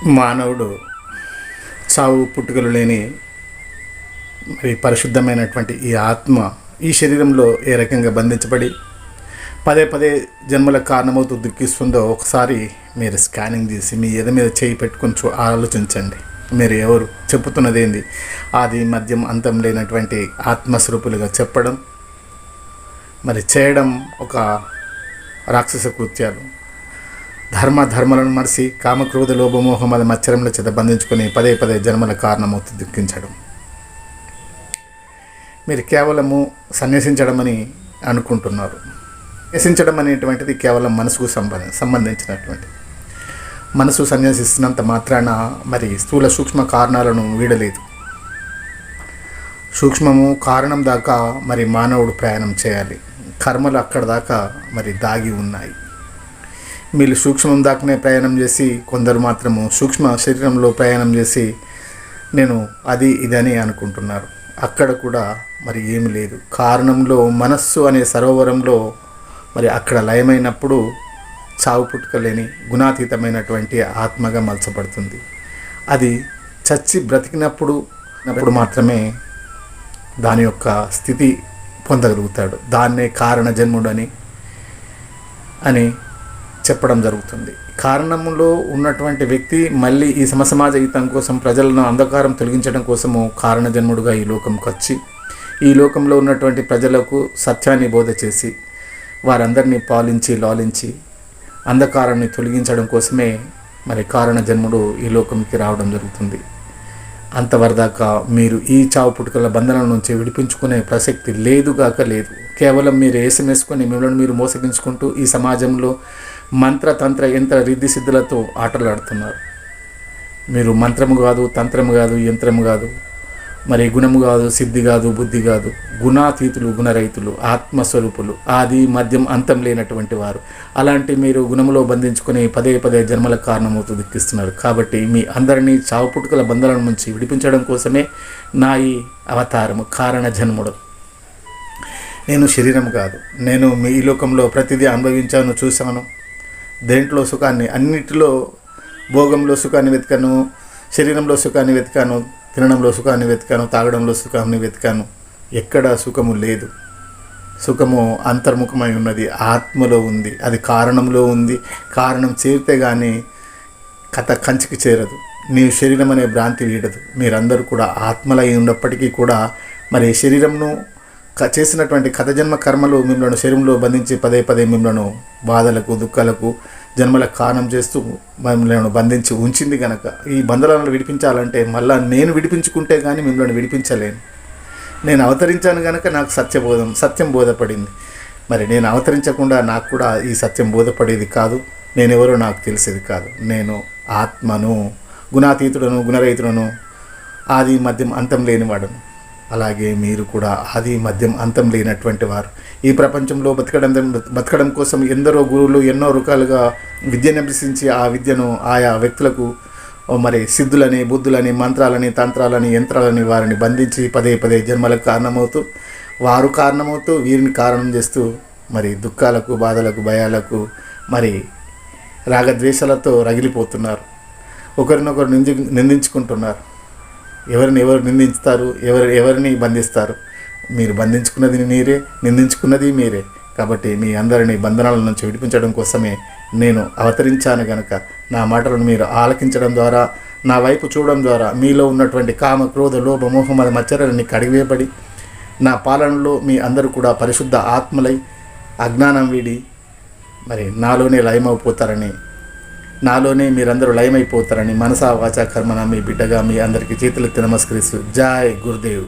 మానవుడు చావు పుట్టుకలు లేని మరి పరిశుద్ధమైనటువంటి ఈ ఆత్మ ఈ శరీరంలో ఏ రకంగా బంధించబడి పదే పదే జన్మల కారణమవుతూ దుఃఖిస్తుందో ఒకసారి మీరు స్కానింగ్ చేసి మీ ఎద మీద చేయి పెట్టుకొని ఆలోచించండి. మీరు ఎవరు, చెప్పుతున్నది ఏంది? ఆది మధ్యం అంతం లేనటువంటి ఆత్మస్వరూపులుగా చెప్పడం మరి చేయడం ఒక రాక్షస కృత్యాలు. ధర్మాలను మరిసి కామక్రోధ లోభమోహమద మచ్చరంలో చేత బంధించుకొని పదే పదే జన్మల కారణమవుతూ దుఃఖించడం. మీరు కేవలము సన్యసించడం అని అనుకుంటున్నారు. సన్యసించడం అనేటువంటిది కేవలం మనసుకు సంబంధించినటువంటి. మనసు సన్యాసిస్తున్నంత మాత్రాన మరి స్థూల సూక్ష్మ కారణాలను వీడలేదు. సూక్ష్మము కారణం దాకా మరి మానవుడు ప్రయాణం చేయాలి. కర్మలు అక్కడ దాకా మరి దాగి ఉన్నాయి. మీరు సూక్ష్మం దాకానే ప్రయాణం చేసి కొందరు మాత్రము సూక్ష్మ శరీరంలో ప్రయాణం చేసి నేను అది ఇదని అనుకుంటున్నారు. అక్కడ కూడా మరి ఏమి లేదు. కారణంలో మనస్సు అనే సరోవరంలో మరి అక్కడ లయమైనప్పుడు చావు పుట్టుకలేని గుణాతీతమైనటువంటి ఆత్మగా మలచబడుతుంది. అది చచ్చి బ్రతికినప్పుడు మాత్రమే దాని యొక్క స్థితి పొందగలుగుతాడు. దాన్నే కారణ జన్ముడని చెప్పడం జరుగుతుంది. కారణంలో ఉన్నటువంటి వ్యక్తి మళ్ళీ ఈ సమసమాజ హితం కోసం ప్రజలను అంధకారం తొలగించడం కోసము కారణ జన్ముడుగా ఈ లోకంకి వచ్చి ఈ లోకంలో ఉన్నటువంటి ప్రజలకు సత్యాన్ని బోధ చేసి వారందరినీ పాలించి లాలించి అంధకారాన్ని తొలగించడం కోసమే మరి కారణ జన్ముడు ఈ లోకంకి రావడం జరుగుతుంది. అంతవరదాకా మీరు ఈ చావు పుట్టుకల బంధనాల నుంచి విడిపించుకునే ప్రసక్తి లేదు. కేవలం మీరు వేసుకొని మిమ్మల్ని మీరు మోసగించుకుంటూ ఈ సమాజంలో మంత్రతంత్ర యంత్ర రిద్ధి సిద్ధులతో ఆటలాడుతున్నారు. మీరు మంత్రము కాదు, తంత్రము కాదు, యంత్రము కాదు, మరి గుణము కాదు, సిద్ధి కాదు, బుద్ధి కాదు, గుణాతీతులు, గుణరహితులు, ఆత్మస్వరూపులు, ఆది మధ్యం అంతం లేనటువంటి వారు. అలాంటి మీరు గుణములో బంధించుకొని పదే పదే జన్మల కారణమవుతూ దుఃఖిస్తున్నారు. కాబట్టి మీ అందరినీ చావు పుట్టుకల బంధనాల నుంచి విడిపించడం కోసమే నా ఈ అవతారము కారణ జన్ముడు. నేను శరీరం కాదు. నేను మీ ఈ లోకంలో ప్రతిదీ అనుభవించాను, చూశాను. దేంట్లో సుఖాన్ని, అన్నిటిలో భోగంలో సుఖాన్ని వెతికాను, శరీరంలో సుఖాన్ని వెతికాను, తినడంలో సుఖాన్ని వెతికాను, తాగడంలో సుఖాన్ని వెతికాను. ఎక్కడ సుఖము లేదు. సుఖము అంతర్ముఖమై ఉన్నది, ఆత్మలో ఉంది. అది కారణంలో ఉంది. కారణం చేరితే కానీ కథ కంచికి చేరదు. నీ శరీరం అనే భ్రాంతి వీడదు. మీరందరూ కూడా ఆత్మలై ఉన్నప్పటికీ కూడా మరి శరీరంను చేసినటువంటి కథ జన్మ కర్మలు మిమ్మల్ని శరీరంలో బంధించి పదే పదే మిమ్మల్ని బాధలకు, దుఃఖాలకు, జన్మలకు కారణం చేస్తూ మిమ్మల్ని బంధించి ఉంచింది కనుక ఈ బంధనాలను విడిపించాలంటే మళ్ళీ నేను విడిపించుకుంటే కానీ మిమ్మల్ని విడిపించలేను. నేను అవతరించాను కనుక నాకు సత్యం బోధపడింది. మరి నేను అవతరించకుండా నాకు కూడా ఈ సత్యం బోధపడేది కాదు. నేనెవరో నాకు తెలిసేది కాదు. నేను ఆత్మను, గుణాతీతుడను, గుణరహితుడను, ఆది మధ్యం అంతం లేనివాడను. అలాగే మీరు కూడా ఆది మధ్యం అంతం లేనటువంటి వారు. ఈ ప్రపంచంలో బతకడం కోసం ఎందరో గురువులు ఎన్నో రకాలుగా విద్యను అభ్యసించి ఆ విద్యను ఆయా వ్యక్తులకు మరి సిద్ధులని, బుద్ధులని, మంత్రాలని, తంత్రాలని, యంత్రాలని వారిని బంధించి పదే పదే జన్మలకు కారణమవుతూ వీరిని కారణం చేస్తూ మరి దుఃఖాలకు, బాధలకు, భయాలకు, మరి రాగద్వేషాలతో రగిలిపోతున్నారు. ఒకరినొకరు నిందించుకుంటున్నారు. ఎవరు నిందిస్తారు, ఎవరిని బంధిస్తారు? మీరు బంధించుకున్నది మీరే, నిందించుకున్నది మీరే. కాబట్టి మీ అందరినీ బంధనాల నుంచి విడిపించడం కోసమే నేను అవతరించాను గనక నా మాటలను మీరు ఆలకించడం ద్వారా, నా వైపు చూడడం ద్వారా మీలో ఉన్నటువంటి కామ, క్రోధ, లోభ, మోహమద మచ్చరాలన్నీ కడిగివేయబడి నా పాలనలో మీ అందరూ కూడా పరిశుద్ధ ఆత్మలై అజ్ఞానం వీడి మరి నాలోనే మీరందరూ లయమైపోతారని మనసా వాచా కర్మన మీ బిడ్డగా మీ అందరికీ చేతులెత్తి నమస్కరిస్తూ జై గురుదేవ్.